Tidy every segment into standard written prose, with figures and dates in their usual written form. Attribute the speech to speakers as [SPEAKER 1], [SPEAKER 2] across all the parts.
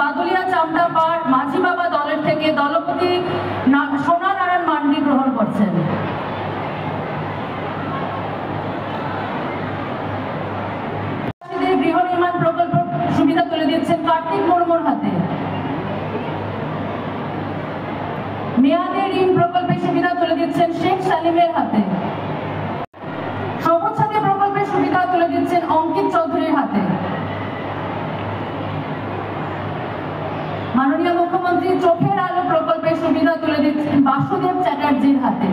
[SPEAKER 1] বাদুলিয়া চামটাপাড় মাঝি বাবা দলের থেকে দলপতি সোনানারায়ণ মান্ডি গ্রহণ করছেন। গৃহ নির্মাণ প্রকল্প সুবিধা তুলে দিচ্ছেন কার্তিক মুর্মুর হাতে। মেয়াদী ঋণ প্রকল্পের সুবিধা তুলে দিচ্ছেন শেখ সালিমের হাতে। সবুজ সাথী প্রকল্পের সুবিধা তুলে দিচ্ছেন অঙ্কিত চৌধুরীর হাতে। মাননীয় মুখ্যমন্ত্রী চোখের আলো প্রকল্পের সুবিধা তুলে দিচ্ছেন বাসুদেব চ্যাটার্জির হাতে।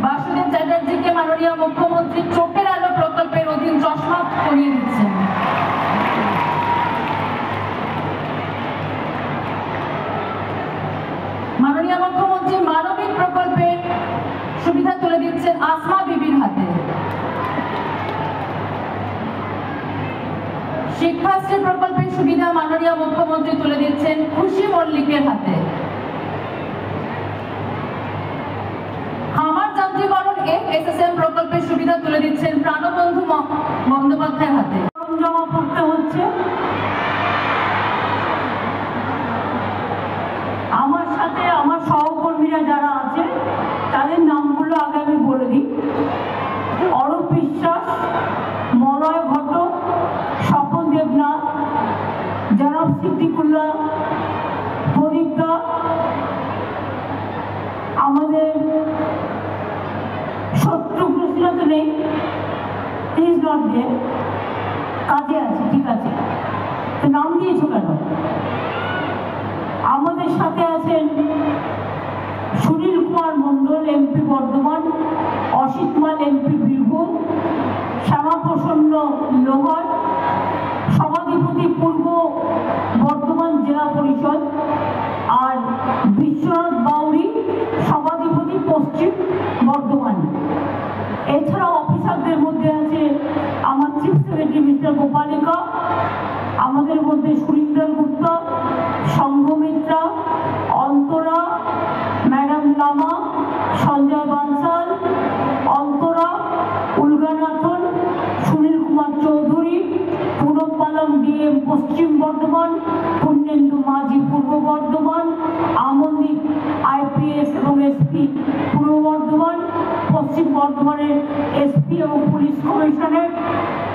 [SPEAKER 1] বাসুদেব চ্যাটার্জিকে মাননীয় মুখ্যমন্ত্রী চোখের আলো প্রকল্পের অধীন চশমা পরিয়ে দিচ্ছেন। মাননীয় মুখ্যমন্ত্রী মানবিক প্রকল্পের সুবিধা তুলে দিচ্ছেন আসমা বিবির হাতে। শিক্ষাশ্রী প্রকল্পের সুবিধা মাননীয় মুখ্যমন্ত্রী তুলে দিচ্ছেন খুশি মল্লিকের হাতে। খামার যান্ত্রিকরণ FSSM প্রকল্পের সুবিধা তুলে দিচ্ছেন প্রাণবন্ধু বন্দ্যোপাধ্যায়ের হাতে।
[SPEAKER 2] জমা পড়তে হচ্ছে। আমার সাথে আমার সহকর্মীরা যারা আছে তাদের নামগুলো আগে আমি বলে দিই। অরূপ বিশ্বাস, মলয় ঘটক, স্বপন দেবনাথ, জনাব সিদ্দিকুল্লাহ, প্রদীপদা, আমাদের শত্রুঘ্ন তো নেই, ইজ নট দেয়ার, কাজে আছে, ঠিক আছে, তো নাম দিয়েছো কেন? আমাদের সাথে আছেন সুনীল কুমার মণ্ডল MP বর্ধমান, অসিত মাল MP বীরভূম, শ্যামাপ্রসন্ন লোহার সভাধিপতি পূর্ব বর্ধমান জেলা পরিষদ, আর বিশ্বনাথ বাউরি সভাধিপতি পশ্চিম বর্ধমান। এছাড়াও অফিসারদের মধ্যে আছে আমার চিফ সেক্রেটারি মিস্টার গোপালিকা, আমাদের মধ্যে সুরিন্দর গুপ্তা, সংঘমিত্রা, অন্তরা, ম্যাডাম লামা, সঞ্জয় বানসাল, অন্তরা, উলগানাথন, সুনীল কুমার চৌধুরী, পুনম পালম DM পশ্চিম বর্ধমান, পুণ্যেন্দু মাঝি পূর্ব বর্ধমান, আমনদীপ IPS এবং SP পূর্ব বর্ধমান, পশ্চিম বর্ধমানের SP এবং পুলিশ কমিশনার,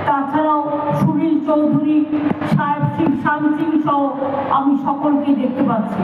[SPEAKER 2] তাছাড়াও সুনীল চৌধুরী, সাহেব সিং, শাম সিং সহ আমি সকলকে দেখতে পাচ্ছি।